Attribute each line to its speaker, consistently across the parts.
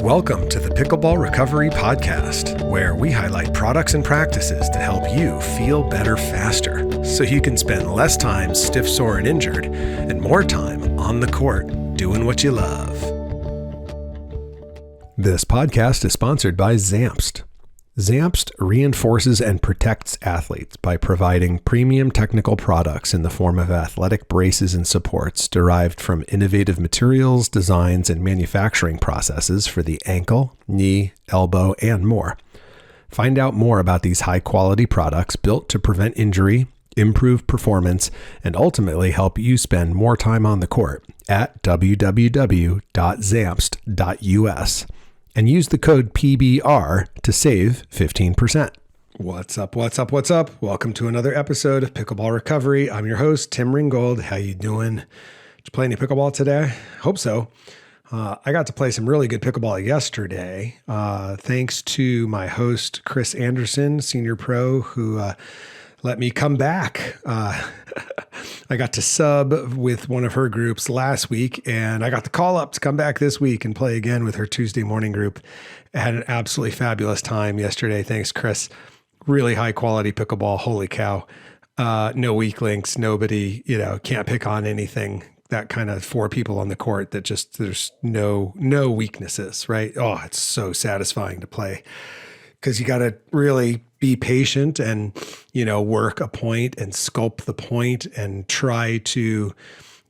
Speaker 1: Welcome to the Pickleball Recovery Podcast, where we highlight products and practices to help you feel better faster, so you can spend less time stiff, sore, and injured, and more time on the court doing what you love. This podcast is sponsored by Zamst. Zamst reinforces and protects athletes by providing premium technical products in the form of athletic braces and supports derived from innovative materials, designs, and manufacturing processes for the ankle, knee, elbow, and more. Find out more about these high-quality products built to prevent injury, improve performance, and ultimately help you spend more time on the court at www.zamst.us. And use the code PBR to save 15%. What's up? Welcome to another episode of Pickleball Recovery. I'm your host, Tim Ringgold. How you doing? Did you play any pickleball today? Hope so. I got to play some really good pickleball yesterday, thanks to my host, Chris Anderson, senior pro, who let me come back. I got to sub with one of her groups last week, and I got the call up to come back this week and play again with her Tuesday morning group. I had an absolutely fabulous time yesterday. Thanks, Chris. Really high quality pickleball. Holy cow. No weak links. Nobody, can't pick on anything. That kind of 4 people on the court that just, there's no weaknesses, right? Oh, it's so satisfying to play because you got to really be patient and, work a point and sculpt the point and try to,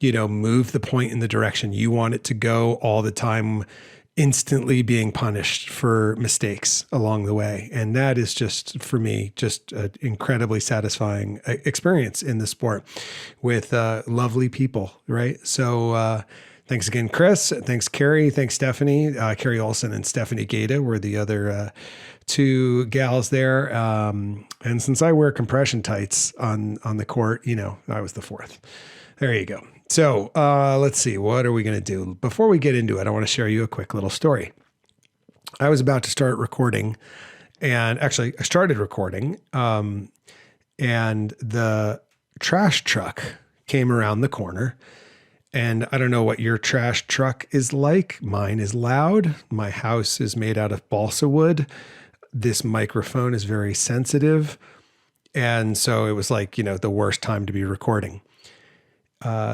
Speaker 1: move the point in the direction you want it to go all the time, instantly being punished for mistakes along the way. And that is just, for me, just an incredibly satisfying experience in the sport with lovely people, right? So thanks again, Chris. Thanks, Carrie. Thanks, Stephanie. Carrie Olson and Stephanie Gata were the other 2 gals there. And since I wear compression tights on the court, I was the 4th. There you go. So let's see, what are we going to do? Before we get into it, I want to share you a quick little story. I was about to start recording, and actually I started recording, and the trash truck came around the corner. And I don't know what your trash truck is like. Mine is loud. My house is made out of balsa wood. This microphone is very sensitive. And so it was like, the worst time to be recording.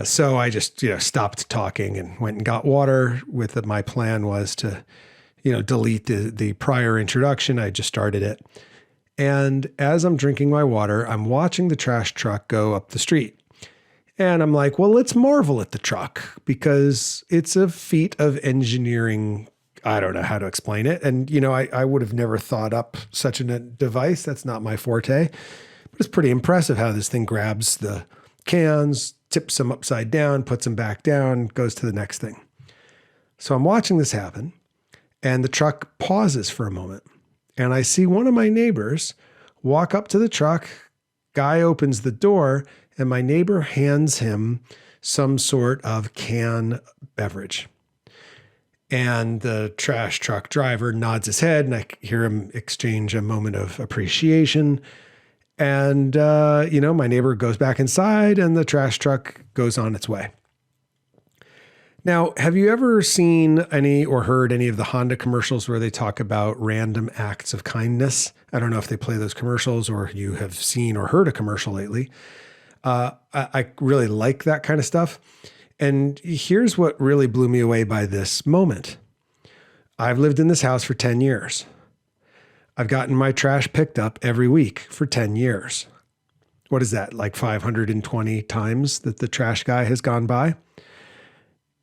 Speaker 1: So I just, stopped talking and went and got water my plan was to, delete the prior introduction. I just started it. And as I'm drinking my water, I'm watching the trash truck go up the street. And I'm like, well, let's marvel at the truck because it's a feat of engineering. I don't know how to explain it. And, I would have never thought up such a device. That's not my forte. But it's pretty impressive how this thing grabs the cans, tips them upside down, puts them back down, goes to the next thing. So I'm watching this happen, and the truck pauses for a moment. And I see one of my neighbors walk up to the truck. Guy opens the door, and my neighbor hands him some sort of can beverage. And the trash truck driver nods his head, and I hear him exchange a moment of appreciation. And, my neighbor goes back inside, and the trash truck goes on its way. Now, have you ever seen any or heard any of the Honda commercials where they talk about random acts of kindness? I don't know if they play those commercials or you have seen or heard a commercial lately. I really like that kind of stuff. And here's what really blew me away by this moment. I've lived in this house for 10 years. I've gotten my trash picked up every week for 10 years. What is that, like 520 times that the trash guy has gone by?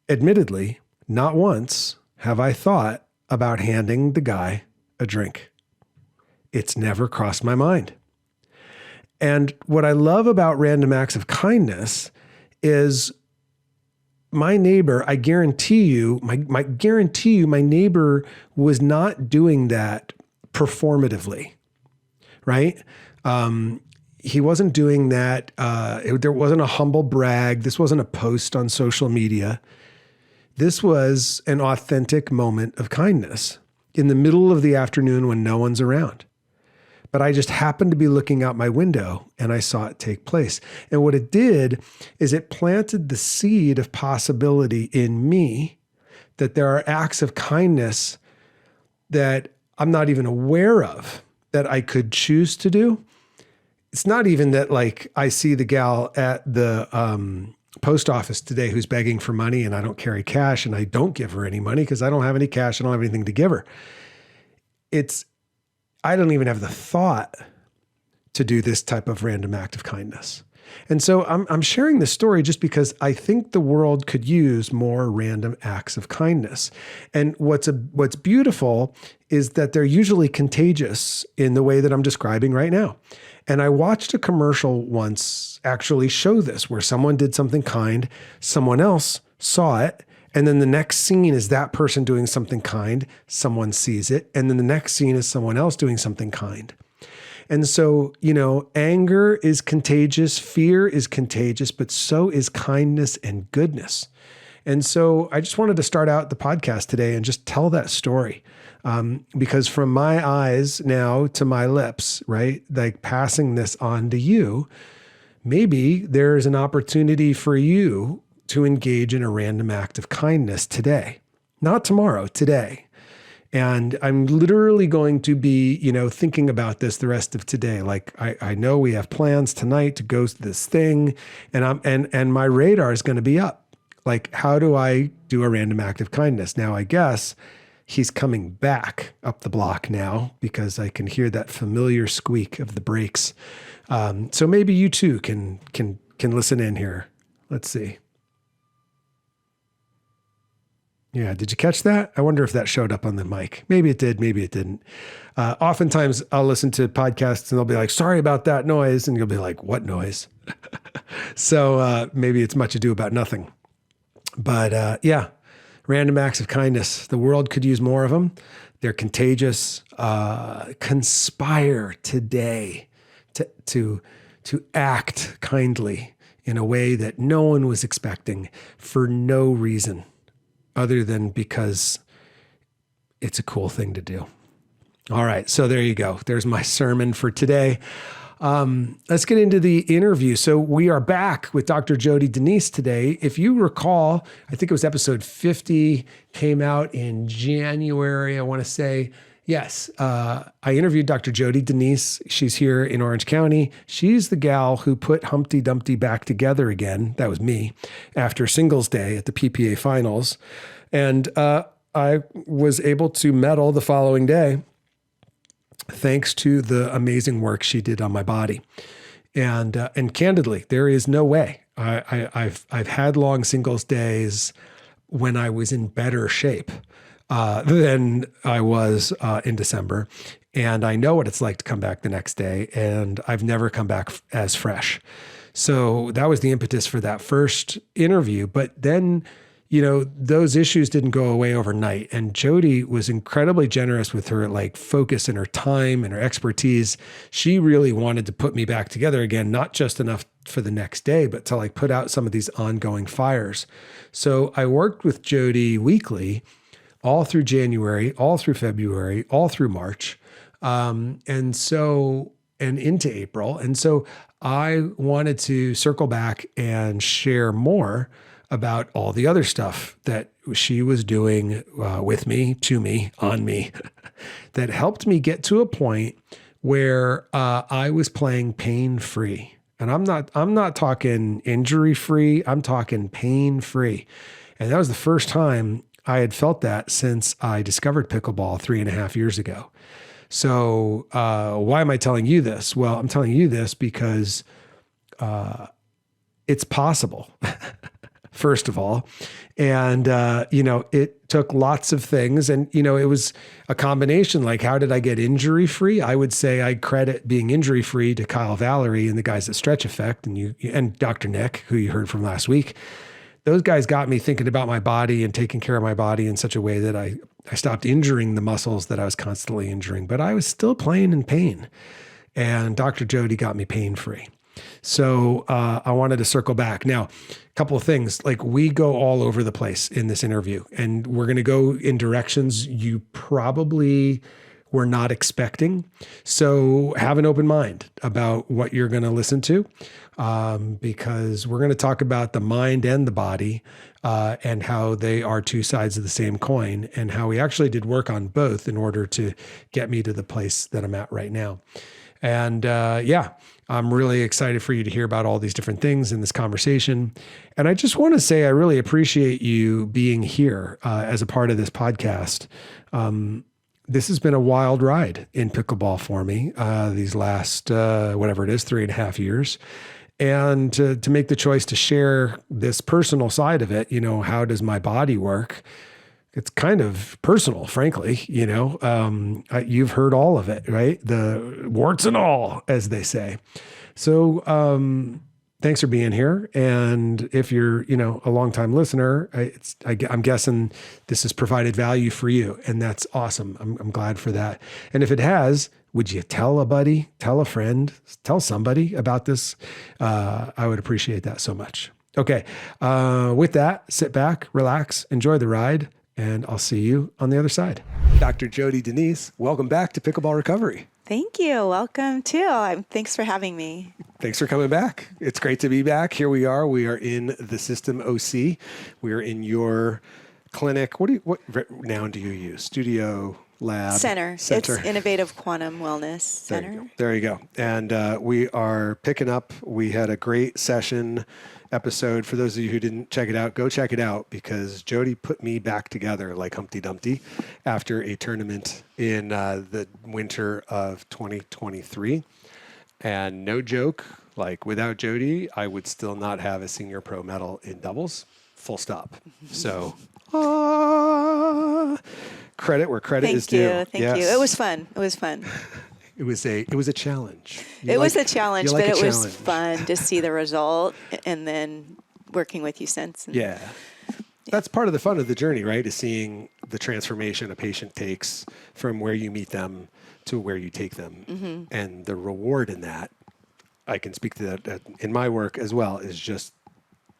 Speaker 1: Admittedly, not once have I thought about handing the guy a drink. It's never crossed my mind. And what I love about random acts of kindness is my neighbor, I guarantee you, my neighbor was not doing that performatively, right? He wasn't doing that. There wasn't a humble brag. This wasn't a post on social media. This was an authentic moment of kindness in the middle of the afternoon when no one's around. But I just happened to be looking out my window and I saw it take place. And what it did is it planted the seed of possibility in me that there are acts of kindness that I'm not even aware of that I could choose to do. It's not even that like I see the gal at the post office today who's begging for money and I don't carry cash and I don't give her any money because I don't have any cash. I don't have anything to give her. I don't even have the thought to do this type of random act of kindness. And so I'm sharing this story just because I think the world could use more random acts of kindness. And what's beautiful is that they're usually contagious in the way that I'm describing right now. And I watched a commercial once actually show this, where someone did something kind, someone else saw it, and then the next scene is that person doing something kind, someone sees it, and then the next scene is someone else doing something kind. And so, anger is contagious, fear is contagious, but so is kindness and goodness. And so I just wanted to start out the podcast today and just tell that story. Because from my eyes now to my lips, right, like passing this on to you, maybe there's an opportunity for you to engage in a random act of kindness today, not tomorrow, today. And I'm literally going to be, thinking about this the rest of today. Like I know we have plans tonight to go to this thing, and my radar is going to be up. Like, how do I do a random act of kindness? Now, I guess he's coming back up the block now because I can hear that familiar squeak of the brakes. So maybe you too can listen in here. Let's see. Yeah. Did you catch that? I wonder if that showed up on the mic. Maybe it did. Maybe it didn't. Oftentimes I'll listen to podcasts and they'll be like, sorry about that noise. And you'll be like, what noise? So maybe it's much ado about nothing. But yeah, random acts of kindness. The world could use more of them. They're contagious. Conspire today to act kindly in a way that no one was expecting for no reason other than because it's a cool thing to do. All right. So there you go. There's my sermon for today. Let's get into the interview. So we are back with Dr. Jody Danese today. If you recall, I think it was episode 50, came out in January, I want to say. Yes, I interviewed Dr. Jody Danese. She's here in Orange County. She's the gal who put Humpty Dumpty back together again. That was me after singles day at the PPA finals. And I was able to medal the following day thanks to the amazing work she did on my body. And candidly, there is no way. I've had long singles days when I was in better shape than I was in December. And I know what it's like to come back the next day, and I've never come back as fresh. So that was the impetus for that first interview. But then, those issues didn't go away overnight. And Jody was incredibly generous with her focus and her time and her expertise. She really wanted to put me back together again, not just enough for the next day, but to put out some of these ongoing fires. So I worked with Jody weekly all through January, all through February, all through March, and into April. And so I wanted to circle back and share more about all the other stuff that she was doing with me, to me, on me, that helped me get to a point where I was playing pain-free. And I'm not talking injury-free, I'm talking pain-free. And that was the first time I had felt that since I discovered pickleball 3.5 years ago. So why am I telling you this? Well, I'm telling you this because it's possible. First of all. And, it took lots of things. And, it was a combination. How did I get injury free? I would say I credit being injury free to Kyle Valerie and the guys at Stretch Effect and Dr. Nick, who you heard from last week. Those guys got me thinking about my body and taking care of my body in such a way that I stopped injuring the muscles that I was constantly injuring, but I was still playing in pain. And Dr. Jody got me pain free. So I wanted to circle back. Now, a couple of things, we go all over the place in this interview, and we're going to go in directions you probably we're not expecting. So have an open mind about what you're going to listen to, because we're going to talk about the mind and the body, and how they are two sides of the same coin, and how we actually did work on both in order to get me to the place that I'm at right now. And I'm really excited for you to hear about all these different things in this conversation. And I just want to say, I really appreciate you being here as a part of this podcast. This has been a wild ride in pickleball for me these last, whatever it is, 3.5 years. And to make the choice to share this personal side of it, how does my body work? It's kind of personal, frankly, you've heard all of it, right? The warts and all, as they say. So thanks for being here. And if you're, a longtime listener, I'm guessing this has provided value for you, and that's awesome. I'm glad for that. And if it has, would you tell a buddy, tell a friend, tell somebody about this? I would appreciate that so much. Okay. With that, sit back, relax, enjoy the ride, and I'll see you on the other side. Dr. Jody Danese, welcome back to Pickleball Recovery.
Speaker 2: Thank you. Welcome too. Thanks for having me.
Speaker 1: Thanks for coming back. It's great to be back. Here we are. We are in the System OC. We are in your clinic. What noun do you use? Studio, lab?
Speaker 2: Center. It's Innovative Quantum Wellness Center.
Speaker 1: There you go. And we are picking up. We had a great session episode. For those of you who didn't check it out, go check it out, because Jody put me back together like Humpty Dumpty after a tournament in the winter of 2023. And no joke, like without Jody, I would still not have a senior pro medal in doubles, full stop. So credit where credit is due.
Speaker 2: Thank you. It was fun.
Speaker 1: It was a challenge.
Speaker 2: It was a challenge, but it was fun to see the result and then working with you since.
Speaker 1: Yeah. That's part of the fun of the journey, right? Is seeing the transformation a patient takes from where you meet them to where you take them. Mm-hmm. And the reward in that, I can speak to that in my work as well, is just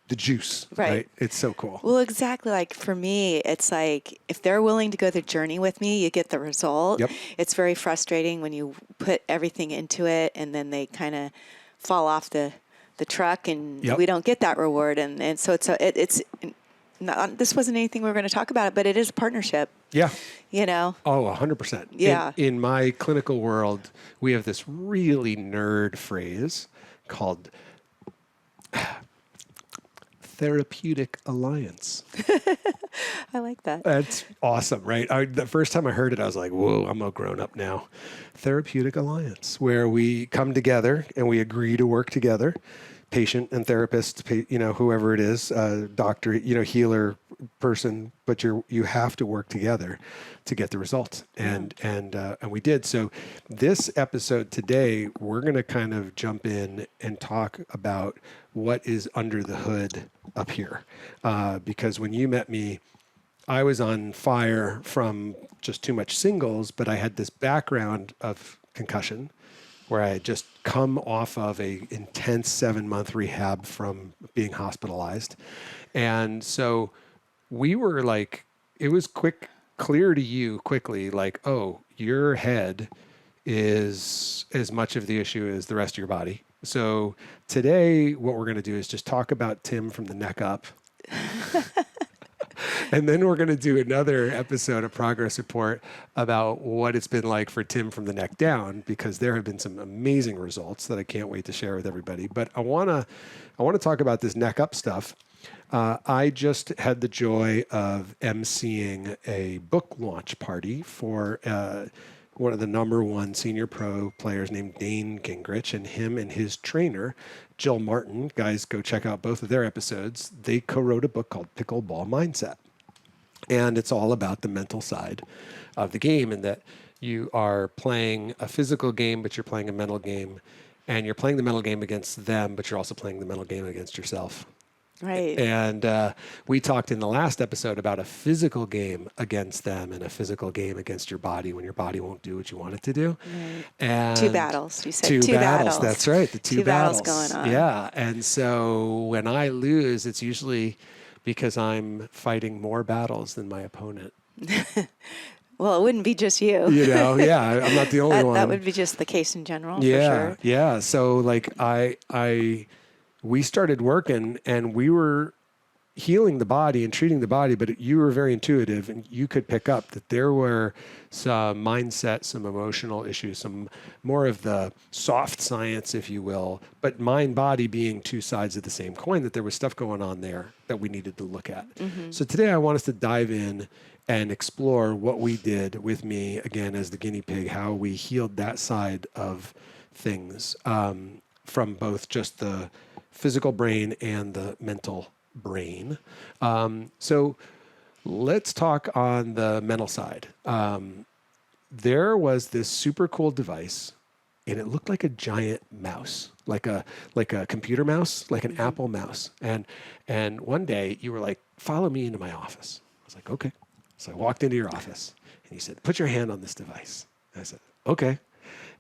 Speaker 1: the juice, right? It's so cool.
Speaker 2: Well, exactly. Like for me, it's like if they're willing to go the journey with me, you get the result. Yep. It's very frustrating when you put everything into it and then they kind of fall off the truck and we don't get that reward. And so it's not, this wasn't anything we were going to talk about, but it is a partnership.
Speaker 1: Yeah.
Speaker 2: Oh,
Speaker 1: 100%.
Speaker 2: Yeah.
Speaker 1: In my clinical world, we have this really nerd phrase called therapeutic alliance.
Speaker 2: I like that.
Speaker 1: That's awesome, right? The first time I heard it, I was like, whoa, I'm all grown up now. Therapeutic alliance, where we come together and we agree to work together, patient and therapist, whoever it is, doctor, healer, person, but you have to work together to get the results. And we did. So this episode today, we're going to kind of jump in and talk about what is under the hood up here. Because when you met me, I was on fire from just too much singles, but I had this background of concussion where I had just come off of a intense 7-month rehab from being hospitalized. And so we were like, it was clear to you quickly, like, oh, your head is as much of the issue as the rest of your body. So today, what we're going to do is just talk about Tim from the neck up. And then we're going to do another episode of Progress Report about what it's been like for Tim from the neck down, because there have been some amazing results that I can't wait to share with everybody. But I want to talk about this neck up stuff. I just had the joy of emceeing a book launch party for one of the #1 senior pro players named Dane Gingrich, and him and his trainer, Jill Martin. Guys, go check out both of their episodes. They co-wrote a book called Pickleball Mindset. And it's all about the mental side of the game, and that you are playing a physical game, but you're playing a mental game, and you're playing the mental game against them, but you're also playing the mental game against yourself.
Speaker 2: Right.
Speaker 1: And we talked in the last episode about a physical game against them and a physical game against your body when your body won't do what you want it to do.
Speaker 2: Right.
Speaker 1: And
Speaker 2: 2 battles. You said
Speaker 1: two battles. That's right. The two
Speaker 2: battles going on.
Speaker 1: Yeah. And so when I lose, it's usually because I'm fighting more battles than my opponent.
Speaker 2: Well, it wouldn't be just you.
Speaker 1: Yeah, I'm not the only one.
Speaker 2: That would be just the case in general,
Speaker 1: Yeah,
Speaker 2: for sure.
Speaker 1: yeah. So like we started working and we were healing the body and treating the body, but you were very intuitive and you could pick up that there were some mindset, some emotional issues, some more of the soft science, if you will, but mind body being two sides of the same coin, that there was stuff going on there that we needed to look at. Mm-hmm. So today I want us to dive in and explore what we did with me, again, as the guinea pig, how we healed that side of things, from both just the physical brain and the mental brain. So let's talk on the mental side. There was this super cool device and it looked like a giant mouse, like a computer mouse, like an Apple mouse. And one day you were like, follow me into my office. I was like, okay. So I walked into your office and you said, put your hand on this device. And I said, okay.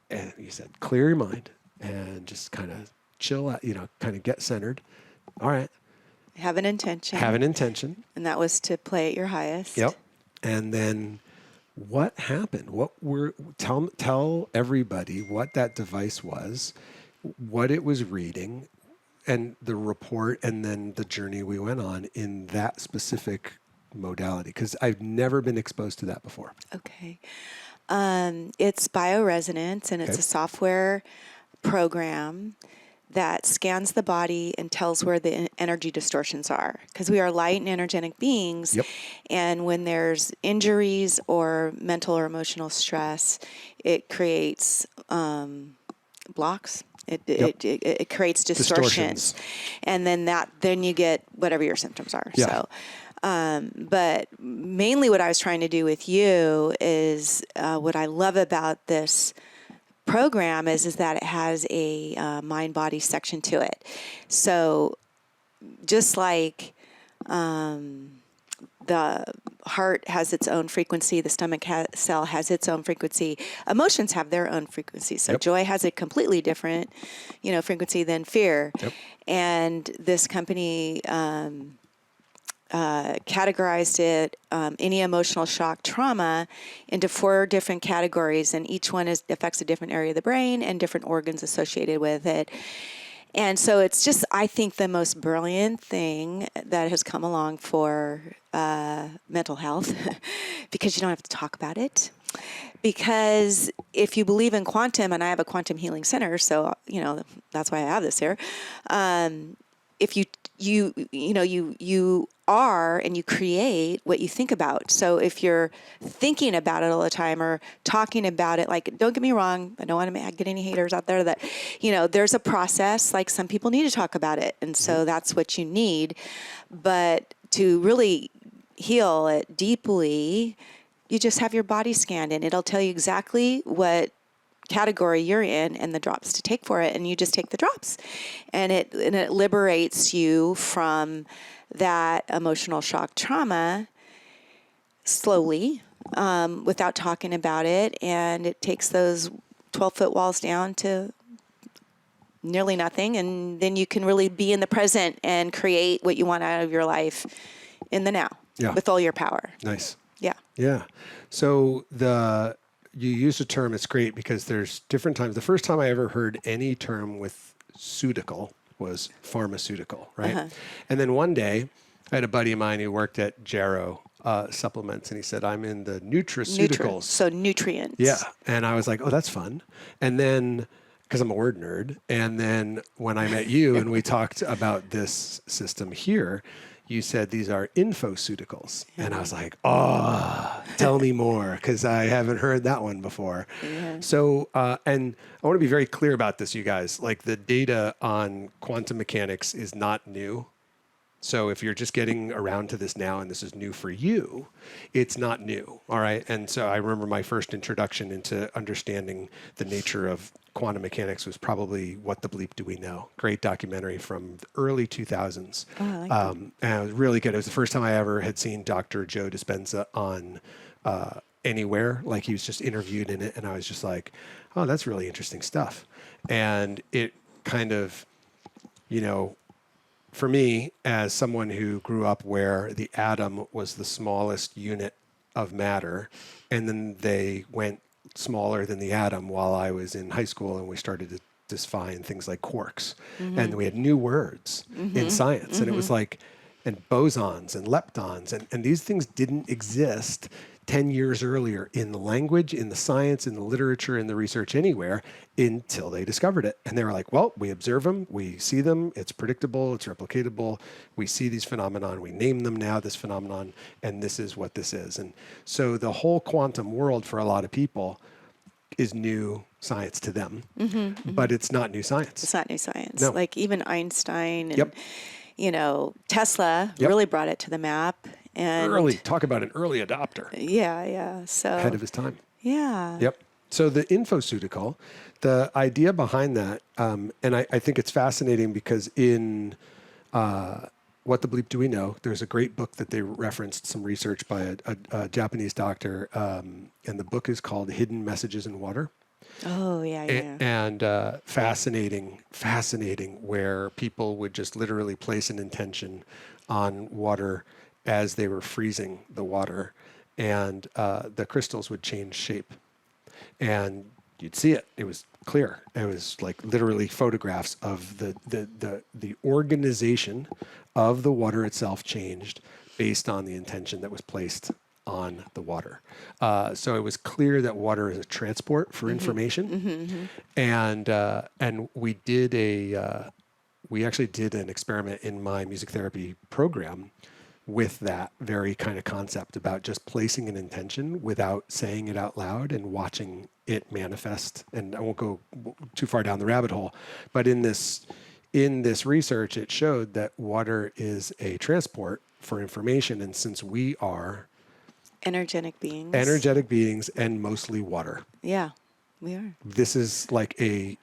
Speaker 1: And you said, clear your mind and just kind of chill out, kind of get centered. All right.
Speaker 2: Have an intention.
Speaker 1: And
Speaker 2: that was to play at your highest.
Speaker 1: Yep. And then what happened? Tell everybody what that device was, what it was reading, and the report, and then the journey we went on in that specific modality, because I've never been exposed to that before.
Speaker 2: Okay. It's bioresonance, and it's a software program that scans the body and tells where the energy distortions are. Because we are light and energetic beings.
Speaker 1: Yep.
Speaker 2: And when there's injuries or mental or emotional stress, it creates blocks. It creates distortions. And then you get whatever your symptoms are.
Speaker 1: Yeah.
Speaker 2: So, but mainly what I was trying to do with you is what I love about this program is that it has a mind-body section to it. So just like the heart has its own frequency, the stomach cell has its own frequency, emotions have their own frequency. So joy has a completely different, frequency than fear.
Speaker 1: Yep.
Speaker 2: And this company categorized it, any emotional shock trauma, into 4 different categories, and each one affects a different area of the brain and different organs associated with it. And so it's just, I think, the most brilliant thing that has come along for mental health, because you don't have to talk about it. Because if you believe in quantum, and I have a quantum healing center, so that's why I have this here. If you are and you create what you think about. So if you're thinking about it all the time or talking about it, like, don't get me wrong, I don't want to get any haters out there that, there's a process, like some people need to talk about it. And so that's what you need. But to really heal it deeply, you just have your body scanned and it'll tell you exactly what category you're in and the drops to take for it, and you just take the drops, and it liberates you from that emotional shock trauma slowly, without talking about it, and it takes those 12-foot walls down to nearly nothing, and then you can really be in the present and create what you want out of your life in the now with all your power.
Speaker 1: Nice.
Speaker 2: Yeah.
Speaker 1: So you use a term, it's great because there's different times. The first time I ever heard any term with "ceutical" was pharmaceutical, right? Uh-huh. And then one day I had a buddy of mine who worked at Jarrow supplements, and he said, I'm in the nutraceuticals.
Speaker 2: So nutrients.
Speaker 1: Yeah. And I was like, oh, that's fun. And then, because I'm a word nerd, and then when I met you and we talked about this system here, you said these are infoceuticals. And I was like, oh, tell me more, because I haven't heard that one before. Yeah. So, and I want to be very clear about this, you guys. Like, the data on quantum mechanics is not new. So if you're just getting around to this now and this is new for you, it's not new, all right? And so I remember my first introduction into understanding the nature of quantum mechanics was probably What the Bleep Do We Know? Great documentary from the early 2000s. Oh, I like that. And it was really good. It was the first time I ever had seen Dr. Joe Dispenza on anywhere. Like, he was just interviewed in it, and I was just like, oh, that's really interesting stuff. And it kind of, for me, as someone who grew up where the atom was the smallest unit of matter, and then they went smaller than the atom while I was in high school, and we started to define things like quarks, and we had new words in science, and it was like, and bosons and leptons, and these things didn't exist 10 years earlier in the language, in the science, in the literature, in the research, anywhere, until they discovered it. And they were like, well, we observe them, we see them, it's predictable, it's replicatable, we see these phenomenon, we name them now, this phenomenon, and this is what this is. And so the whole quantum world for a lot of people is new science to them, but it's not new science.
Speaker 2: It's not new science.
Speaker 1: No.
Speaker 2: Like even Einstein and, Tesla really brought it to the map. And
Speaker 1: Talk about an early adopter.
Speaker 2: Yeah. So
Speaker 1: Ahead of his time.
Speaker 2: Yeah.
Speaker 1: Yep. So the infoceutical, the idea behind that, and I think it's fascinating because in What the Bleep Do We Know, there's a great book that they referenced, some research by a Japanese doctor, and the book is called Hidden Messages in Water.
Speaker 2: Oh, yeah.
Speaker 1: And fascinating, where people would just literally place an intention on water as they were freezing the water, and the crystals would change shape. And you'd see it. It was clear. It was like literally photographs of the organization of the water itself changed based on the intention that was placed on the water. So it was clear that water is a transport for information. And we actually did an experiment in my music therapy program with that very kind of concept about just placing an intention without saying it out loud and watching it manifest. And I won't go too far down the rabbit hole, but in this research, it showed that water is a transport for information. And since we are
Speaker 2: energetic beings
Speaker 1: and mostly water.
Speaker 2: Yeah, we are.
Speaker 1: This is like to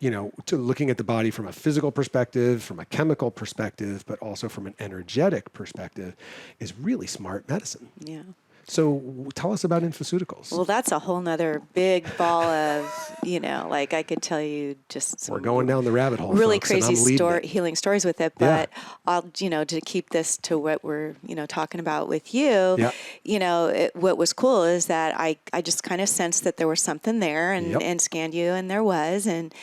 Speaker 1: looking at the body from a physical perspective, from a chemical perspective, but also from an energetic perspective is really smart medicine.
Speaker 2: Yeah.
Speaker 1: So tell us about infoceuticals.
Speaker 2: Well, that's a whole nother big ball of, like I could tell you just some
Speaker 1: we're going down the rabbit hole.
Speaker 2: Really
Speaker 1: folks,
Speaker 2: crazy healing stories with it. But I'll, to keep this to what we're, talking about with you, what was cool is that I just kind of sensed that there was something there and scanned you, and there was, and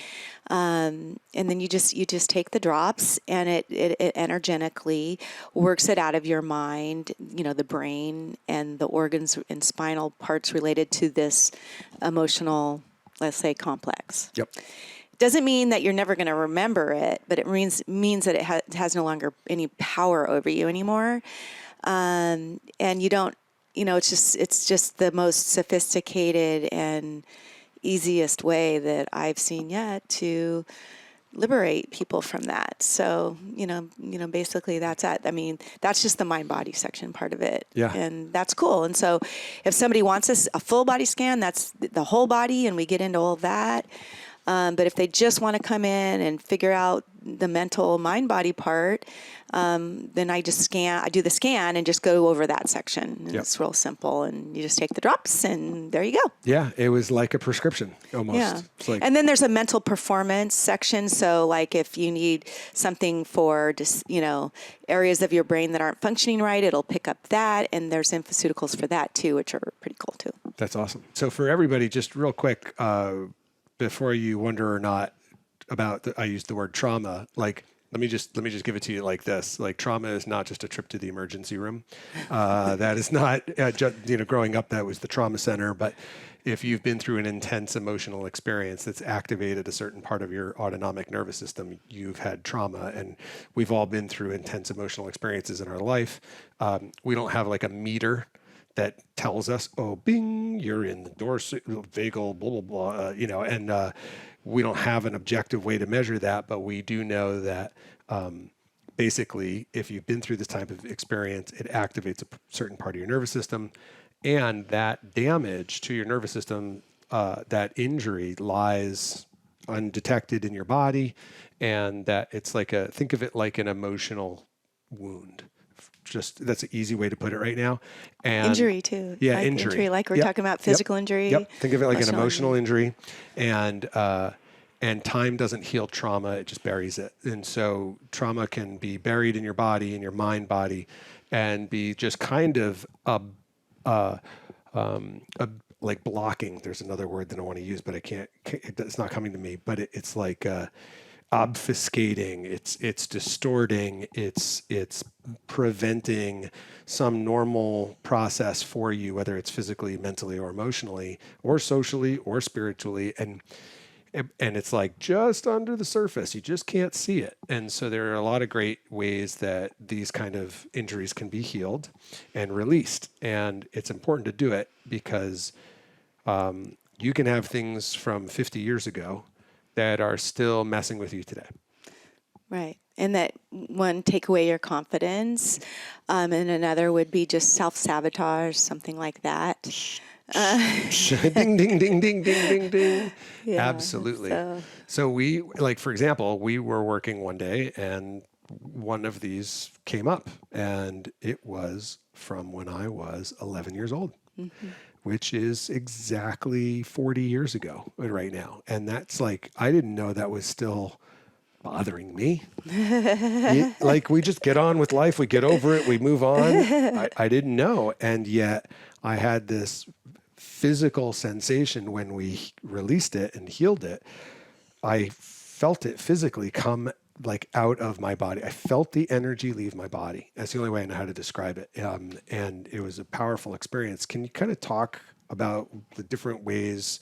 Speaker 2: then you just take the drops, and it energetically works it out of your mind, the brain and the organs and spinal parts related to this emotional, let's say, complex.
Speaker 1: Yep.
Speaker 2: Doesn't mean that you're never going to remember it, but it means that it has no longer any power over you anymore. And you don't, it's just the most sophisticated and easiest way that I've seen yet to liberate people from that. So, basically that's it. I mean, that's just the mind body section part of it.
Speaker 1: Yeah.
Speaker 2: And that's cool. And so if somebody wants a full body scan, that's the whole body, and we get into all of that. But if they just want to come in and figure out the mental mind body part, then I do the scan and just go over that section. And It's real simple, and you just take the drops, and there you go.
Speaker 1: Yeah, it was like a prescription almost.
Speaker 2: Yeah.
Speaker 1: It's like,
Speaker 2: and then there's a mental performance section. So like if you need something for just, areas of your brain that aren't functioning right, it'll pick up that. And there's infoceuticals for that too, which are pretty cool too.
Speaker 1: That's awesome. So for everybody, just real quick, before you wonder or not about, I used the word trauma, like, let me just give it to you like this. Like, trauma is not just a trip to the emergency room. That is not, growing up, that was the trauma center. But if you've been through an intense emotional experience that's activated a certain part of your autonomic nervous system, you've had trauma. And we've all been through intense emotional experiences in our life. We don't have like a meter that tells us, oh, bing, you're in the vagal, blah, blah, blah, and we don't have an objective way to measure that, but we do know that basically, if you've been through this type of experience, it activates a certain part of your nervous system, and that damage to your nervous system, that injury lies undetected in your body, and that it's like think of it like an emotional wound. Just that's an easy way to put it right now. And
Speaker 2: injury too.
Speaker 1: Yeah,
Speaker 2: like
Speaker 1: injury.
Speaker 2: Like we're talking about physical injury.
Speaker 1: Yep. Think of it like an emotional injury. And time doesn't heal trauma, it just buries it. And so trauma can be buried in your body, in your mind body, and be just kind of like blocking. There's another word that I want to use, but I can't, it's not coming to me, but it's like, obfuscating, it's distorting, it's preventing some normal process for you, whether it's physically, mentally, or emotionally, or socially, or spiritually, and it's like just under the surface. You just can't see it. And so there are a lot of great ways that these kind of injuries can be healed and released. And it's important to do it because you can have things from 50 years ago that are still messing with you today.
Speaker 2: Right. And that one, take away your confidence. And another would be just self-sabotage, something like that.
Speaker 1: Ding, ding, ding, ding, ding, ding, ding.
Speaker 2: Yeah,
Speaker 1: Absolutely. So we, like, for example, we were working one day and one of these came up, and it was from when I was 11 years old. Mm-hmm. Which is exactly 40 years ago right now. And that's like, I didn't know that was still bothering me. Like, we just get on with life. We get over it. We move on. I didn't know. And yet I had this physical sensation when we released it and healed it. I felt it physically come like out of my body. I felt the energy leave my body. That's the only way I know how to describe it. And it was a powerful experience. Can you kind of talk about the different ways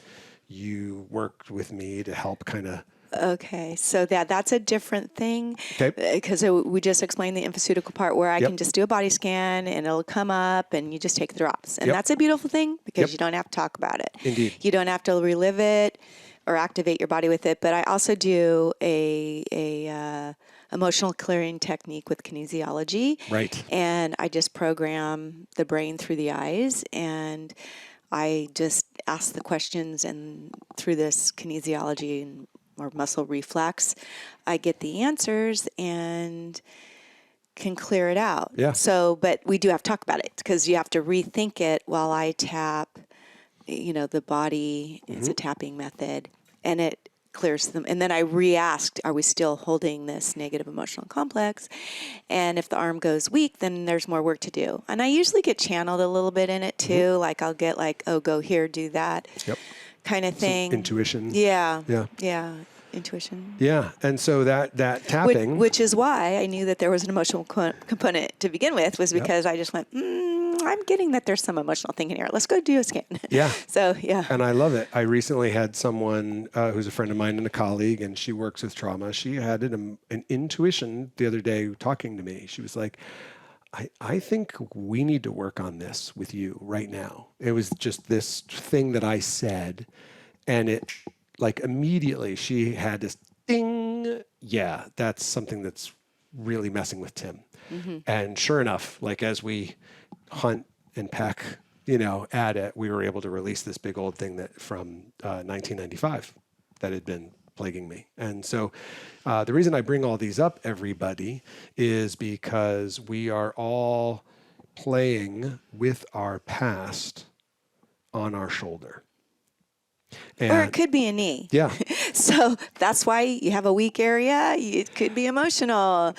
Speaker 1: you worked with me to help kind of...
Speaker 2: Okay, so that's a different thing.
Speaker 1: Okay.
Speaker 2: Because we just explained the infoceutical part where I can just do a body scan and it'll come up and you just take the drops. And that's a beautiful thing because you don't have to talk about it.
Speaker 1: Indeed.
Speaker 2: You don't have to relive it or activate your body with it. But I also do a emotional clearing technique with kinesiology.
Speaker 1: Right.
Speaker 2: And I just program the brain through the eyes, and I just ask the questions, and through this kinesiology or muscle reflex, I get the answers and can clear it out.
Speaker 1: Yeah.
Speaker 2: So, but we do have to talk about it because you have to rethink it while I tap, the body. It's a tapping method, and it clears them. And then I re-asked, are we still holding this negative emotional complex? And if the arm goes weak, then there's more work to do. And I usually get channeled a little bit in it too. Like I'll get like, oh, go here, do that kind of thing.
Speaker 1: Some intuition.
Speaker 2: Yeah. Intuition.
Speaker 1: Yeah. And so that tapping...
Speaker 2: Which is why I knew that there was an emotional component to begin with, was because I just went, I'm getting that there's some emotional thing in here. Let's go do a scan.
Speaker 1: Yeah.
Speaker 2: So, yeah.
Speaker 1: And I love it. I recently had someone who's a friend of mine and a colleague, and she works with trauma. She had an intuition the other day talking to me. She was like, I think we need to work on this with you right now. It was just this thing that I said, and it... like immediately she had this ding. Yeah, that's something that's really messing with Tim. Mm-hmm. And sure enough, like as we hunt and peck, at it, we were able to release this big old thing that from 1995 that had been plaguing me. And so the reason I bring all these up, everybody, is because we are all playing with our past on our shoulder.
Speaker 2: Or it could be a knee.
Speaker 1: Yeah.
Speaker 2: So that's why you have a weak area. It could be emotional.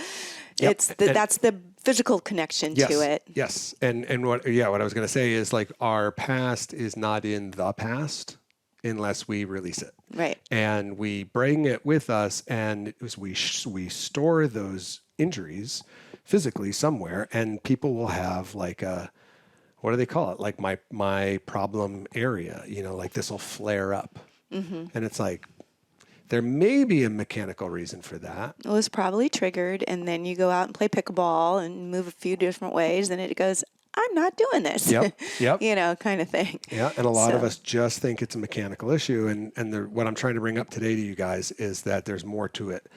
Speaker 1: Yep.
Speaker 2: That's the physical connection to it.
Speaker 1: Yes. And what I was going to say is like our past is not in the past unless we release it.
Speaker 2: Right.
Speaker 1: And we bring it with us, and we store those injuries physically somewhere, and people will have like what do they call it? Like my problem area, like this will flare up. Mm-hmm. And it's like, there may be a mechanical reason for that.
Speaker 2: It was probably triggered, and then you go out and play pickleball and move a few different ways, and it goes, I'm not doing this.
Speaker 1: Yep.
Speaker 2: Kind of thing.
Speaker 1: Yeah, and a lot of us just think it's a mechanical issue, and what I'm trying to bring up today to you guys is that there's more to it,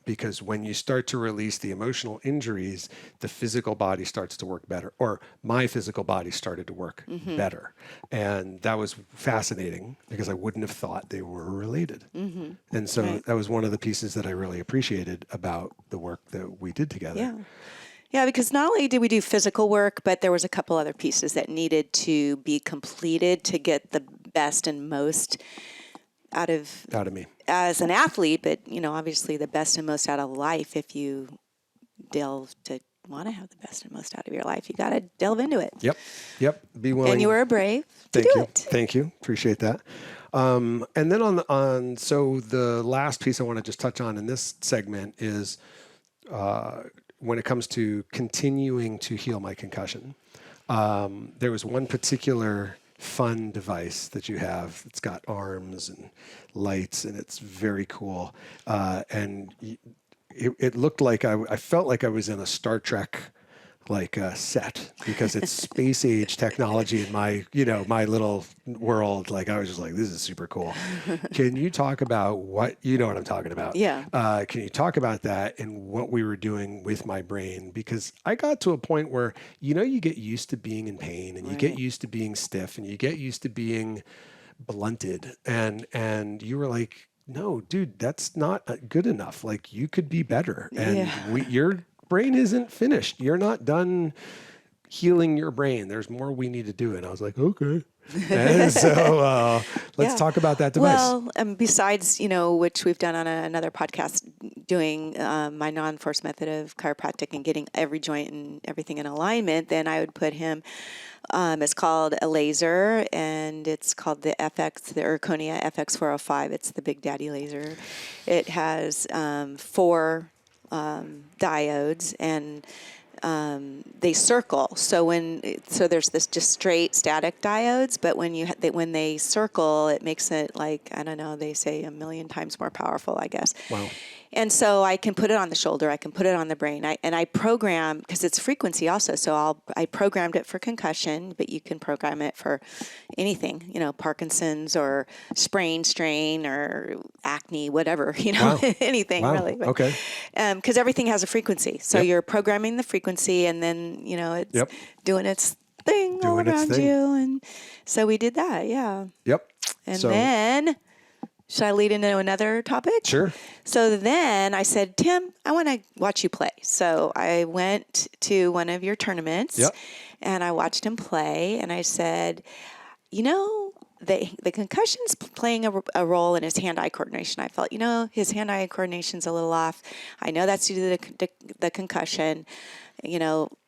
Speaker 1: because when you start to release the emotional injuries, the physical body starts to work better, or my physical body started to work better, and that was fascinating because I wouldn't have thought they were related, and so that was one of the pieces that I really appreciated about the work that we did together.
Speaker 2: Yeah. Yeah, because not only did we do physical work, but there was a couple other pieces that needed to be completed to get the best and most out of
Speaker 1: me
Speaker 2: as an athlete, but obviously the best and most out of life if you delve to want to have the best and most out of your life, you got to delve into it.
Speaker 1: Yep. Be willing.
Speaker 2: And you were brave to
Speaker 1: Thank
Speaker 2: do
Speaker 1: you.
Speaker 2: it.
Speaker 1: Thank you. Appreciate that. And then so the last piece I want to just touch on in this segment is when it comes to continuing to heal my concussion. There was one particular fun device that you have. It's got arms and lights, and it's very cool. And it looked like I felt like I was in a Star Trek set, because it's space age technology in my little world. Like, I was just like, this is super cool. Can you talk about what I'm talking about?
Speaker 2: Yeah.
Speaker 1: Can you talk about that and what we were doing with my brain? Because I got to a point where, you get used to being in pain, and you get used to being stiff, and you get used to being blunted. And you were like, no, dude, that's not good enough. Like, you could be better. And your brain isn't finished. You're not done healing your brain. There's more we need to do. And I was like, okay. And so let's talk about that device.
Speaker 2: Well, besides, which we've done on another podcast, doing my non-force method of chiropractic and getting every joint and everything in alignment, then I would put him, it's called a laser, and it's called the Erconia FX405. It's the Big Daddy laser. It has 4 diodes, and they circle. So there's this just straight static diodes, but when they circle, it makes it like, I don't know, they say 1,000,000 times more powerful, I guess.
Speaker 1: Wow.
Speaker 2: And so I can put it on the shoulder, I can put it on the brain, I program, because it's frequency also. So I programmed it for concussion, but you can program it for anything, Parkinson's or sprain, strain, or acne, whatever,
Speaker 1: Wow.
Speaker 2: anything really. But,
Speaker 1: okay.
Speaker 2: Because everything has a frequency. So you're programming the frequency, and then, it's doing its thing all around you. And so we did that. Yeah.
Speaker 1: Yep.
Speaker 2: And then, should I lead into another topic?
Speaker 1: Sure.
Speaker 2: So then I said, Tim, I want to watch you play. So I went to one of your tournaments and I watched him play, and I said, the concussion's playing a role in his hand-eye coordination. I felt, his hand-eye coordination's a little off. I know that's due to the concussion.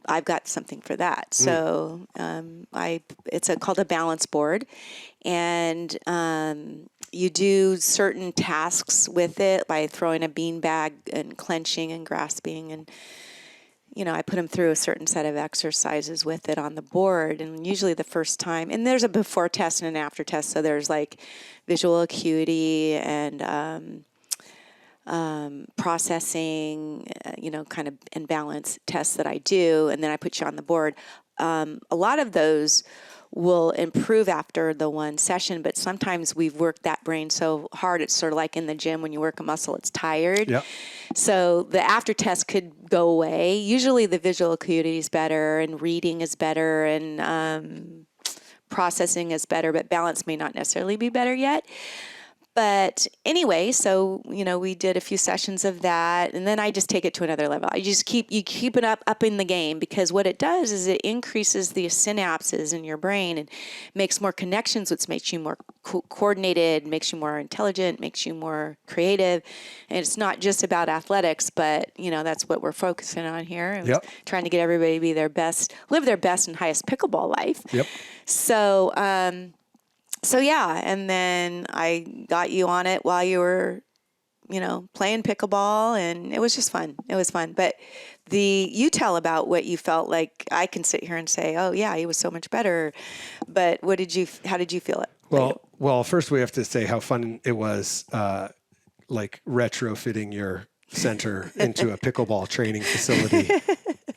Speaker 2: I've got something for that. So it's called a balance board, and you do certain tasks with it by throwing a bean bag and clenching and grasping, and I put him through a certain set of exercises with it on the board. And usually the first time, and there's a before test and an after test. So there's like visual acuity and processing, kind of and balance tests that I do. And then I put you on the board. A lot of those will improve after the one session, but sometimes we've worked that brain so hard, it's sort of like in the gym when you work a muscle, it's tired.
Speaker 1: Yep.
Speaker 2: So the after test could go away. Usually the visual acuity is better, and reading is better, and processing is better, but balance may not necessarily be better yet. But anyway, so, we did a few sessions of that, and then I just take it to another level. You keep it up in the game, because what it does is it increases the synapses in your brain and makes more connections, which makes you more coordinated, makes you more intelligent, makes you more creative. And it's not just about athletics, but, that's what we're focusing on here. And trying to get everybody to be their best, live their best and highest pickleball life.
Speaker 1: Yep.
Speaker 2: So yeah, and then I got you on it while you were, playing pickleball, and it was just fun. It was fun. But you tell about what you felt like. I can sit here and say, oh yeah, he was so much better. But how did you feel it?
Speaker 1: Well, first we have to say how fun it was, like retrofitting your center into a pickleball training facility.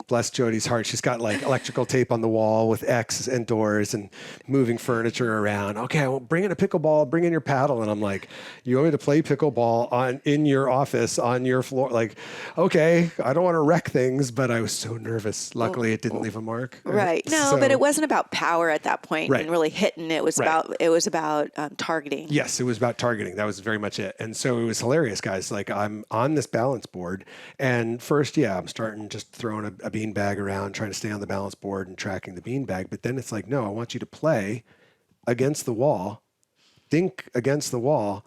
Speaker 1: Bless Jody's heart. She's got like electrical tape on the wall with X and doors and moving furniture around. Okay, well, bring in a pickleball, bring in your paddle. And I'm like, you want me to play pickleball in your office, on your floor? Like, okay, I don't want to wreck things, but I was so nervous. Luckily, it didn't leave a mark.
Speaker 2: Right. No, but it wasn't about power at that point and really hitting. It was about targeting.
Speaker 1: Yes, it was about targeting. That was very much it. And so it was hilarious, guys. Like, I'm on this balance board, and first, I'm starting just throwing a bean bag around, trying to stay on the balance board and tracking the bean bag. But then it's like, no, I want you to play against the wall, think against the wall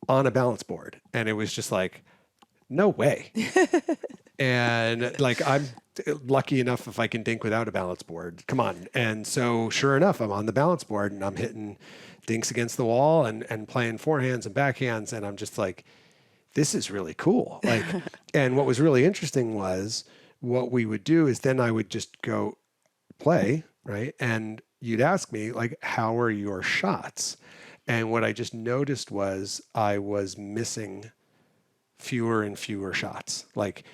Speaker 1: on a balance board. And it was just like, no way. And like, I'm lucky enough if I can dink without a balance board. Come on. And so sure enough, I'm on the balance board and I'm hitting dinks against the wall and playing forehands and backhands. And I'm just like, this is really cool. Like, and what was really interesting was what we would do is then I would just go play, right? And you'd ask me like, how are your shots? And what I just noticed was I was missing fewer and fewer shots. Like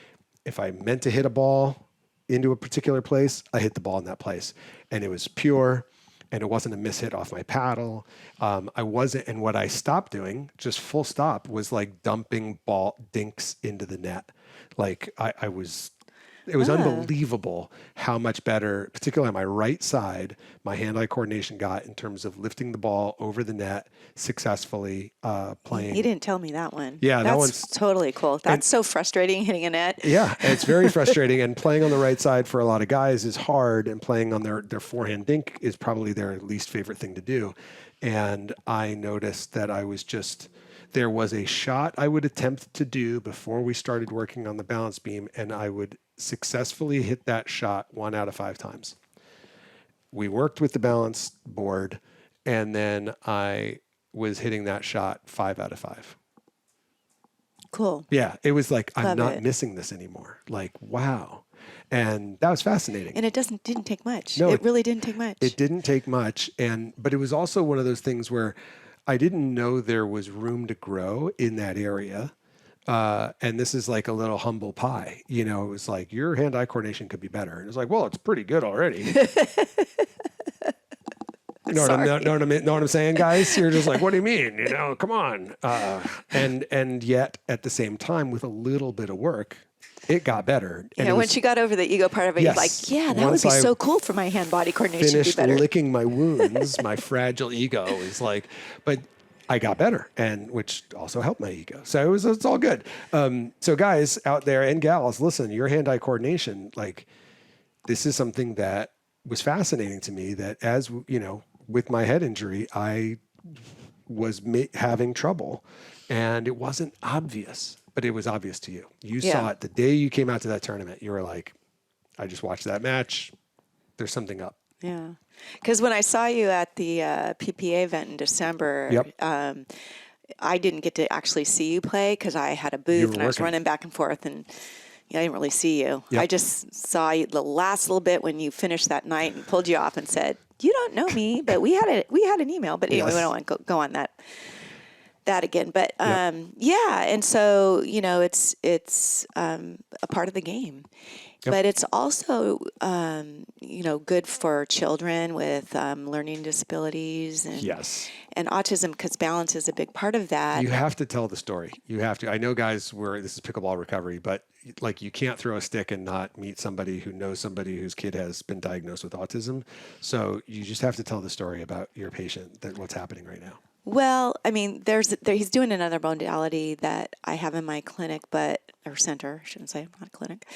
Speaker 1: if I meant to hit a ball into a particular place, I hit the ball in that place. And it was pure and it wasn't a mishit off my paddle. I wasn't, and what I stopped doing, just full stop, was like dumping ball dinks into the net. Like it was unbelievable how much better, particularly on my right side, my hand-eye coordination got in terms of lifting the ball over the net successfully, playing.
Speaker 2: You didn't tell me that one.
Speaker 1: Yeah, that one's
Speaker 2: totally cool. That's so frustrating hitting a net.
Speaker 1: Yeah, it's very frustrating. And playing on the right side for a lot of guys is hard, and playing on their forehand dink is probably their least favorite thing to do. And I noticed that there was a shot I would attempt to do before we started working on the balance beam, and I would successfully hit that shot 1 out of 5 times. We worked with the balance board, and then I was hitting that shot 5 out of 5.
Speaker 2: Cool.
Speaker 1: Yeah, it was like, I'm not
Speaker 2: it.
Speaker 1: missing this anymore. Like, wow. And that was fascinating.
Speaker 2: And it didn't take much.
Speaker 1: No,
Speaker 2: it really didn't take much.
Speaker 1: It didn't take much. But it was also one of those things where I didn't know there was room to grow in that area. And this is like a little humble pie. You know, it was like, your hand-eye coordination could be better. And it's like, well, it's pretty good already. You know what I'm saying, guys? You're just like, what do you mean? You know, come on. And yet at the same time, with a little bit of work, it got better.
Speaker 2: And once you got over the ego part of it,
Speaker 1: yes,
Speaker 2: you're like, yeah, that would be so cool for my hand-body coordination to be
Speaker 1: finished
Speaker 2: better.
Speaker 1: licking my wounds, my fragile ego is like, but I got better, and which also helped my ego. So it's all good. So guys out there and gals, listen, your hand-eye coordination, like this is something that was fascinating to me, that as you know, with my head injury, I was having trouble, and it wasn't obvious, but it was obvious to you. You saw it the day you came out to that tournament. You were like, I just watched that match. There's something up.
Speaker 2: Yeah. Because when I saw you at the PPA event in December, I didn't get to actually see you play because I had a booth and I was running back and forth, and I didn't really see you. I just saw you the last little bit when you finished that night and pulled you off and said, you don't know me, but we had an email. But anyway, we don't want to go on that again. But and so, you know, it's a part of the game. But it's also, you know, good for children with learning disabilities and autism, because balance is a big part of that.
Speaker 1: You have to tell the story. You have to. I know, guys, this is Pickleball Recovery, but like you can't throw a stick and not meet somebody who knows somebody whose kid has been diagnosed with autism. So you just have to tell the story about your patient, what's happening right now.
Speaker 2: Well, I mean, he's doing another modality that I have in my clinic, or center, I shouldn't say, not a clinic.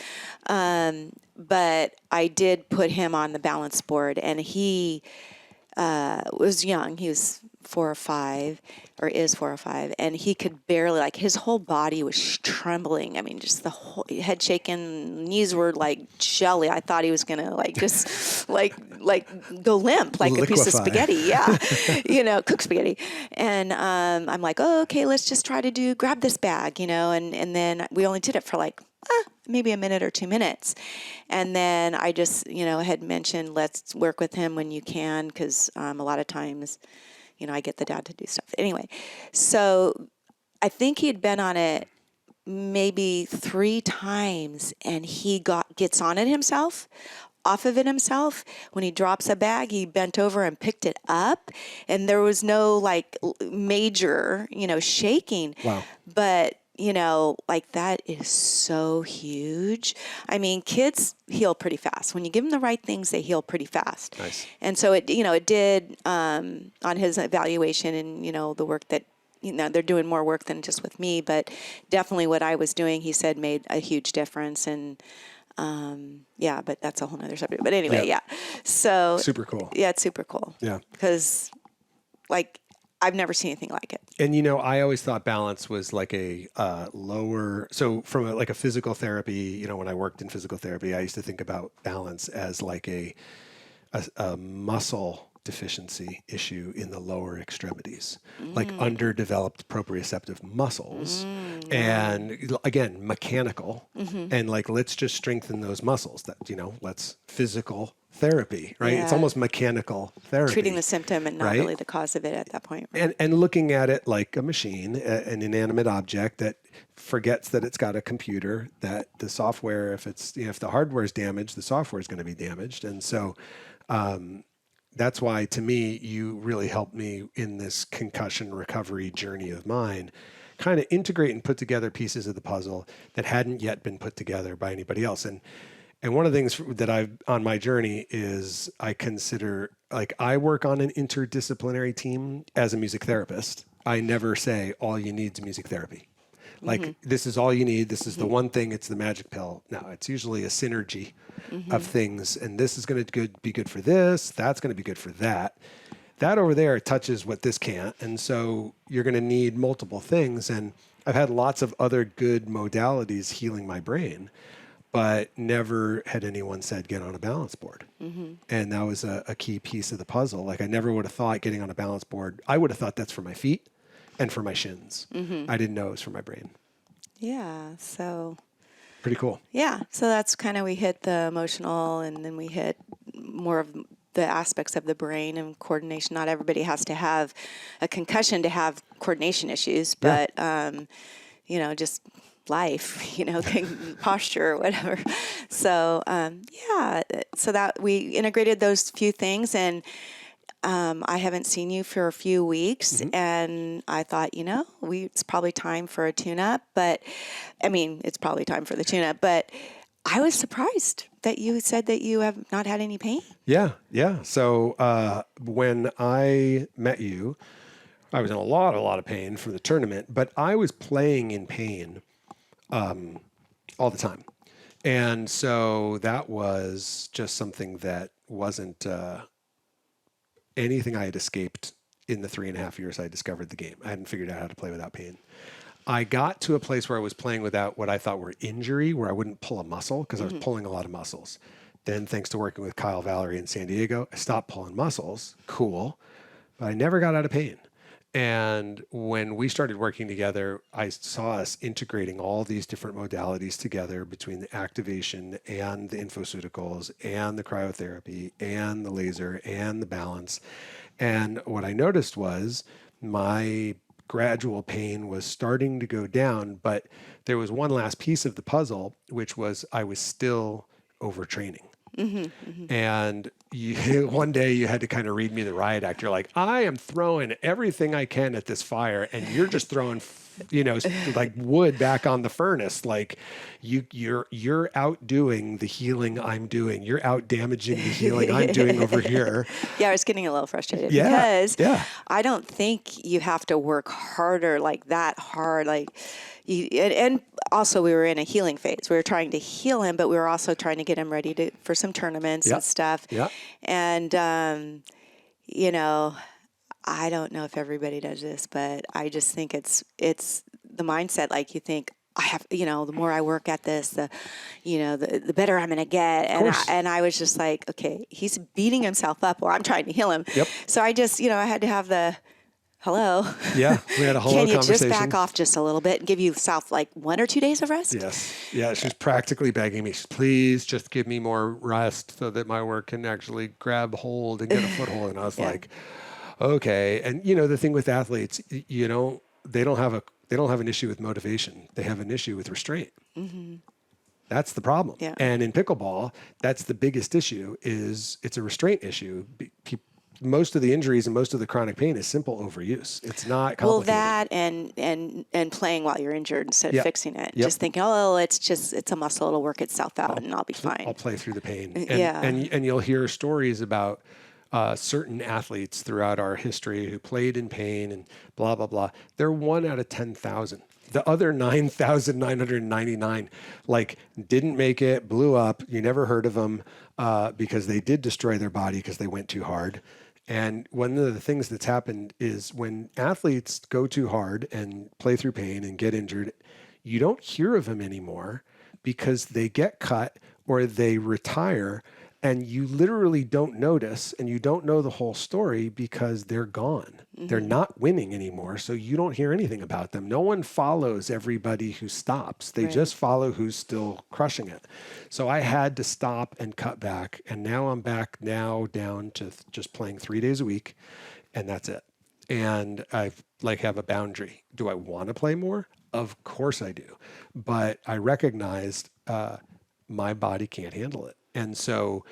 Speaker 2: But I did put him on the balance board, and he was young. He was 4 or 5, or is 4 or 5, and he could barely, like, his whole body was trembling. I mean, just the whole head shaking, knees were like jelly. I thought he was gonna just like go limp, like a piece of spaghetti. Yeah, you know, cook spaghetti. And I'm like, oh, okay, let's just try to grab this bag, you know, and then we only did it for like maybe a minute or 2 minutes. And then I just, you know, had mentioned, let's work with him when you can, because a lot of times, you know, I get the dad to do stuff. Anyway, so I think he had been on it maybe 3 times, and he gets on it himself, off of it himself. When he drops a bag, he bent over and picked it up, and there was no like major, you know, shaking.
Speaker 1: Wow.
Speaker 2: But you know, like that is so huge. I mean, kids heal pretty fast. When you give them the right things, they heal pretty fast.
Speaker 1: Nice.
Speaker 2: And so it did on his evaluation, and, you know, the work that, you know, they're doing more work than just with me, but definitely what I was doing, he said, made a huge difference. And but that's a whole nother subject. But anyway, So
Speaker 1: super cool.
Speaker 2: Yeah, it's super cool.
Speaker 1: Yeah.
Speaker 2: Because like, I've never seen anything like it.
Speaker 1: And, I always thought balance was like a lower, so from like a physical therapy, when I worked in physical therapy, I used to think about balance as like a muscle deficiency issue in the lower extremities, like underdeveloped proprioceptive muscles. And again, mechanical. And like, let's just strengthen those muscles that, let's physical therapy, right? It's almost mechanical therapy.
Speaker 2: Treating the symptom and not
Speaker 1: right?
Speaker 2: really the cause of it at that point. Right?
Speaker 1: And looking at it like a machine, an inanimate object that forgets that it's got a computer, that the software, if it's, if the hardware is damaged, the software is going to be damaged. And so, that's why, to me, you really helped me in this concussion recovery journey of mine, kind of integrate and put together pieces of the puzzle that hadn't yet been put together by anybody else. And one of the things that I've on my journey is I consider, like, I work on an interdisciplinary team as a music therapist. I never say all you need is music therapy. Like, this is all you need. This is the one thing. It's the magic pill. No, it's usually a synergy of things. And this is going to be good for this. That's going to be good for that. That over there touches what this can't. And so you're going to need multiple things. And I've had lots of other good modalities healing my brain, but never had anyone said, get on a balance board. And that was a key piece of the puzzle. Like, I never would have thought getting on a balance board, I would have thought that's for my feet and for my shins. I didn't know it was for my brain.
Speaker 2: Yeah. So
Speaker 1: pretty cool.
Speaker 2: Yeah. So that's kind of, we hit the emotional, and then we hit more of the aspects of the brain and coordination. Not everybody has to have a concussion to have coordination issues, but, just life, posture or whatever. So, so that we integrated those few things, and I haven't seen you for a few weeks, and I thought, it's probably time for a tune-up. But, it's probably time for the tune-up. But I was surprised that you said that you have not had any pain.
Speaker 1: Yeah. So when I met you, I was in a lot of pain for the tournament, but I was playing in pain all the time. And so that was just something that wasn't anything I had escaped in the 3.5 years I discovered the game. I hadn't figured out how to play without pain. I got to a place where I was playing without what I thought were injury, where I wouldn't pull a muscle because I was pulling a lot of muscles. Then, thanks to working with Kyle Valerie in San Diego, I stopped pulling muscles. Cool. But I never got out of pain. And when we started working together, I saw us integrating all these different modalities together between the activation and the infoceuticals and the cryotherapy and the laser and the balance. And what I noticed was my gradual pain was starting to go down, but there was one last piece of the puzzle, which was I was still overtraining. And one day you had to kind of read me the riot act. You're like, I am throwing everything I can at this fire, and you're just throwing, like wood back on the furnace. Like you're outdoing the healing I'm doing. You're out damaging the healing I'm doing over here.
Speaker 2: Yeah, I was getting a little frustrated because I don't think you have to work harder, like that hard, and also we were in a healing phase. We were trying to heal him, but we were also trying to get him ready for some tournaments and stuff. Yeah. And, I don't know if everybody does this, but I just think it's the mindset. Like, you think, I have, the more I work at this, the better I'm going to get. And I was just like, okay, he's beating himself up, or I'm trying to heal him. Yep. So I just, I had to have the, hello.
Speaker 1: Yeah, we had a whole conversation.
Speaker 2: Can you just back off just a little bit and give yourself like 1 or 2 days of rest?
Speaker 1: Yes. Yeah, she's practically begging me, please just give me more rest so that my work can actually grab hold and get a foothold. And I was like, okay. And the thing with athletes, they don't have an issue with motivation. They have an issue with restraint. That's the problem. Yeah. And in pickleball, that's the biggest issue. Is it's a restraint issue. Most of the injuries and most of the chronic pain is simple overuse. It's not complicated.
Speaker 2: Well, that and playing while you're injured instead of fixing it. Just thinking, it's a muscle. It'll work itself out and I'll be fine.
Speaker 1: I'll play through the pain. And you'll hear stories about certain athletes throughout our history who played in pain and blah, blah, blah. They're 1 out of 10,000. The other 9,999 didn't make it, blew up. You never heard of them because they did destroy their body because they went too hard. And one of the things that's happened is when athletes go too hard and play through pain and get injured, you don't hear of them anymore because they get cut or they retire, and you literally don't notice and you don't know the whole story because they're gone. Mm-hmm. They're not winning anymore. So you don't hear anything about them. No one follows everybody who stops. They just follow who's still crushing it. So I had to stop and cut back. And now I'm back now down to just playing 3 days a week. And that's it. And I have a boundary. Do I want to play more? Of course I do. But I recognized my body can't handle it. And so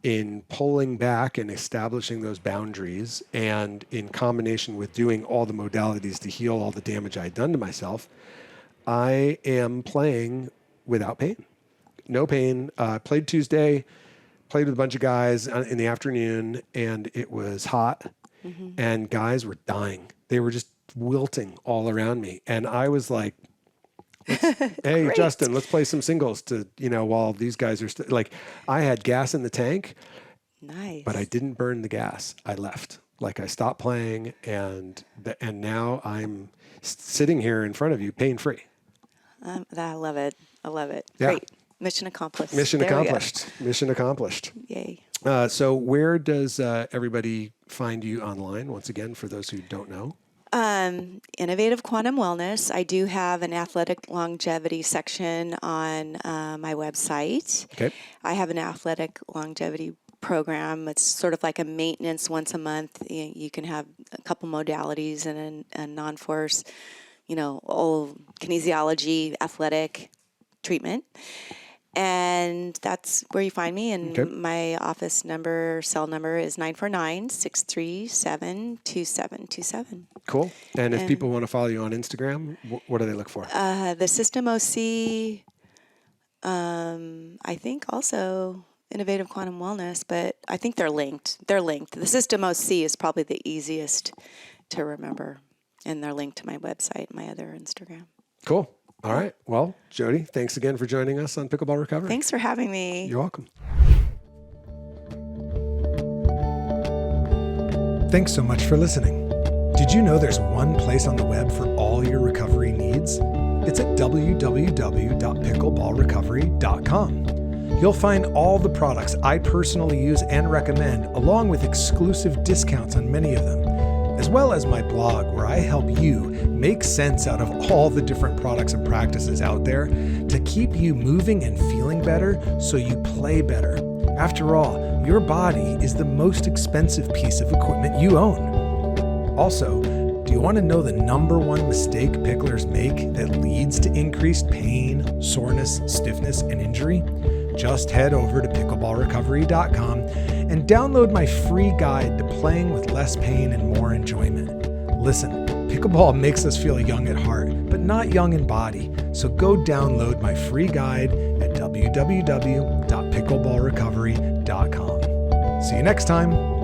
Speaker 1: in pulling back and establishing those boundaries, and in combination with doing all the modalities to heal all the damage I had done to myself, I am playing without pain. No pain. Played Tuesday, played with a bunch of guys in the afternoon, and it was hot, and guys were dying. They were just wilting all around me. And I was like, hey, Justin, let's play some singles while these guys are I had gas in the tank.
Speaker 2: Nice.
Speaker 1: But I didn't burn the gas. I left. I stopped playing, and now I'm sitting here in front of you pain-free.
Speaker 2: I love it.
Speaker 1: Yeah.
Speaker 2: Great. Mission accomplished.
Speaker 1: Mission accomplished.
Speaker 2: Yay.
Speaker 1: So where does everybody find you online, once again, for those who don't know?
Speaker 2: Innovative Quantum Wellness. I do have an athletic longevity section on my website.
Speaker 1: Okay.
Speaker 2: I have an athletic longevity program. It's sort of like a maintenance once a month. You can have a couple modalities and a non-force, old kinesiology, athletic treatment. And that's where you find me. And my office cell number is 949-637-2727.
Speaker 1: Cool. And if people want to follow you on Instagram, what do they look for?
Speaker 2: The System OC, I think also Innovative Quantum Wellness, but I think they're linked. The System OC is probably the easiest to remember. And they're linked to my website, my other Instagram.
Speaker 1: Cool. All right. Well, Jody, thanks again for joining us on Pickleball Recovery.
Speaker 2: Thanks for having me.
Speaker 1: You're welcome. Thanks so much for listening. Did you know there's one place on the web for all your recovery needs? It's at www.pickleballrecovery.com. You'll find all the products I personally use and recommend, along with exclusive discounts on many of them, as well as my blog where I help you make sense out of all the different products and practices out there to keep you moving and feeling better so you play better. After all, your body is the most expensive piece of equipment you own. Also, do you want to know the number one mistake picklers make that leads to increased pain, soreness, stiffness, and injury? Just head over to pickleballrecovery.com and download my free guide to playing with less pain and more enjoyment. Listen, pickleball makes us feel young at heart, but not young in body. So go download my free guide at www.pickleballrecovery.com. See you next time.